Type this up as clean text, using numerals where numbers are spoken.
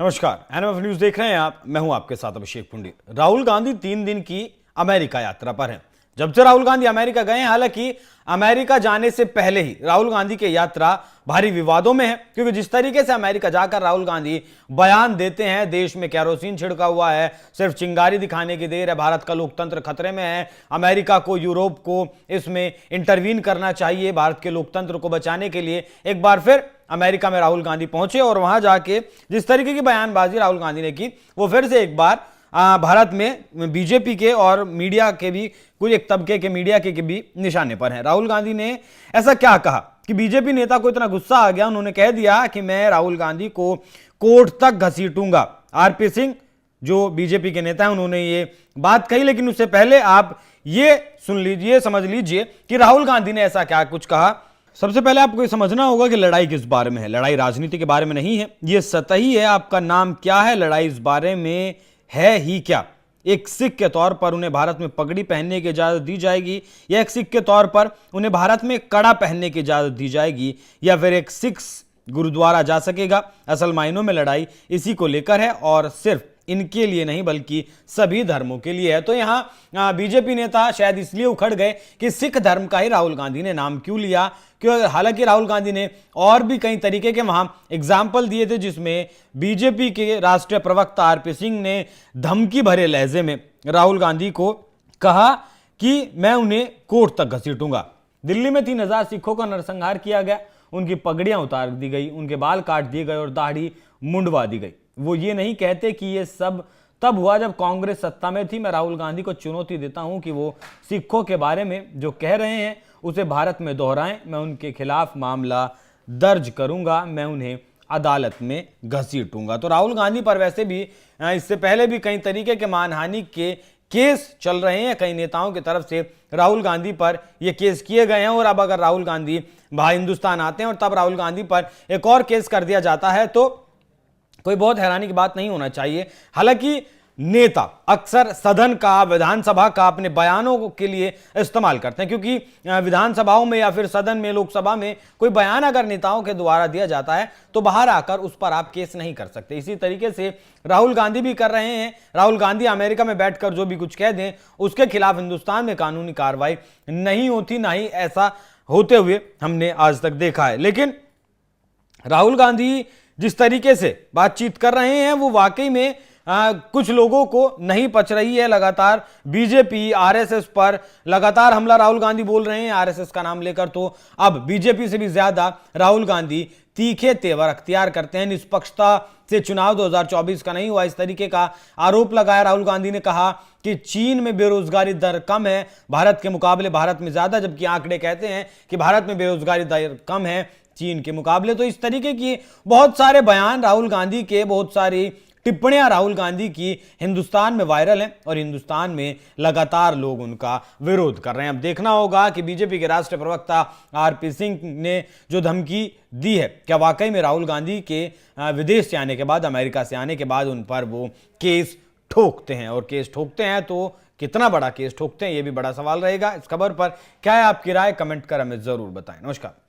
नमस्कार, NMF news देख रहे हैं आप। मैं हूं आपके साथ अभिषेक पुंडीर। राहुल गांधी 3 दिन की अमेरिका यात्रा पर हैं। जब से राहुल गांधी अमेरिका गए हैं, हालांकि अमेरिका जाने से पहले ही राहुल गांधी की यात्रा भारी विवादों में है, क्योंकि जिस तरीके से अमेरिका जाकर राहुल गांधी बयान देते हैं, देश में केरोसिन छिड़का हुआ है, सिर्फ चिंगारी दिखाने की देर है, भारत का लोकतंत्र खतरे में है, अमेरिका को, यूरोप को इसमें इंटरवीन करना चाहिए भारत के लोकतंत्र को बचाने के लिए। एक बार फिर अमेरिका में राहुल गांधी पहुंचे और वहां जाके जिस तरीके की बयानबाजी राहुल गांधी ने की, वो फिर से एक बार भारत में बीजेपी के और मीडिया के भी, कुछ एक तबके के मीडिया के भी निशाने पर हैं। राहुल गांधी ने ऐसा क्या कहा कि बीजेपी नेता को इतना गुस्सा आ गया, उन्होंने कह दिया कि मैं राहुल गांधी को कोर्ट तक घसीटूंगा। आरपी सिंह जो बीजेपी के नेता हैं, उन्होंने ये बात कही, लेकिन उससे पहले आप ये सुन लीजिए, समझ लीजिए कि राहुल गांधी ने ऐसा क्या कुछ कहा। सबसे पहले आपको ये समझना होगा कि लड़ाई किस बारे में है। लड़ाई राजनीति के बारे में नहीं है, ये सतही है। आपका नाम क्या है, लड़ाई इस बारे में है ही क्या। एक सिख के तौर पर उन्हें भारत में पगड़ी पहनने की इजाजत दी जाएगी, या एक सिख के तौर पर उन्हें भारत में कड़ा पहनने की इजाजत दी जाएगी, या फिर एक सिख गुरुद्वारा जा सकेगा। असल मायनों में लड़ाई इसी को लेकर है, और सिर्फ इनके लिए नहीं बल्कि सभी धर्मों के लिए है। तो यहां बीजेपी नेता शायद इसलिए उखड़ गए कि सिख धर्म का ही राहुल गांधी ने नाम क्यों लिया, क्योंकि हालांकि राहुल गांधी ने और भी कई तरीके के वहां एग्जाम्पल दिए थे, जिसमें बीजेपी के राष्ट्रीय प्रवक्ता आरपी सिंह ने धमकी भरे लहजे में राहुल गांधी को कहा कि मैं उन्हें कोर्ट तक घसीटूंगा। दिल्ली में 3000 सिखों का नरसंहार किया गया, उनकी पगड़ियां उतार दी गई, उनके बाल काट दिए गए और दाढ़ी मुंडवा दी गई। वो ये नहीं कहते कि ये सब तब हुआ जब कांग्रेस सत्ता में थी। मैं राहुल गांधी को चुनौती देता हूं कि वो सिखों के बारे में जो कह रहे हैं उसे भारत में दोहराएं। मैं उनके खिलाफ मामला दर्ज करूंगा, मैं उन्हें अदालत में घसीटूंगा। तो राहुल गांधी पर वैसे भी इससे पहले भी कई तरीके के मानहानि के केस चल रहे हैं, कई नेताओं की तरफ से राहुल गांधी पर ये केस किए गए हैं। और अब अगर राहुल गांधी हिंदुस्तान आते हैं और तब राहुल गांधी पर एक और केस कर दिया जाता है, तो कोई बहुत हैरानी की बात नहीं होना चाहिए। हालांकि नेता अक्सर सदन का, विधानसभा का अपने बयानों के लिए इस्तेमाल करते हैं, क्योंकि विधानसभाओं में या फिर सदन में, लोकसभा में कोई बयान अगर नेताओं के द्वारा दिया जाता है तो बाहर आकर उस पर आप केस नहीं कर सकते। इसी तरीके से राहुल गांधी भी कर रहे हैं। राहुल गांधी अमेरिका में बैठकर जो भी कुछ कह दें, उसके खिलाफ हिंदुस्तान में कानूनी कार्रवाई नहीं होती, ना ही ऐसा होते हुए हमने आज तक देखा है। लेकिन राहुल गांधी जिस तरीके से बातचीत कर रहे हैं, वो वाकई में कुछ लोगों को नहीं पच रही है। लगातार बीजेपी, आरएसएस पर लगातार हमला राहुल गांधी बोल रहे हैं, आरएसएस का नाम लेकर। तो अब बीजेपी से भी ज्यादा राहुल गांधी तीखे तेवर अख्तियार करते हैं। निष्पक्षता से चुनाव 2024 का नहीं हुआ, इस तरीके का आरोप लगाया। राहुल गांधी ने कहा कि चीन में बेरोजगारी दर कम है भारत के मुकाबले, भारत में ज्यादा, जबकि आंकड़े कहते हैं कि भारत में बेरोजगारी दर कम है चीन के मुकाबले। तो इस तरीके की बहुत सारे बयान राहुल गांधी के, बहुत सारी टिप्पणियां राहुल गांधी की हिंदुस्तान में वायरल हैं, और हिंदुस्तान में लगातार लोग उनका विरोध कर रहे हैं। अब देखना होगा कि बीजेपी के राष्ट्रीय प्रवक्ता आरपी सिंह ने जो धमकी दी है, क्या वाकई में राहुल गांधी के विदेश से आने के बाद, अमेरिका से आने के बाद उन पर वो केस ठोकते हैं। और केस ठोकते हैं तो कितना बड़ा केस ठोकते हैं, ये भी बड़ा सवाल रहेगा। इस खबर पर क्या है आपकी राय, कमेंट कर हमें जरूर बताएं। नमस्कार।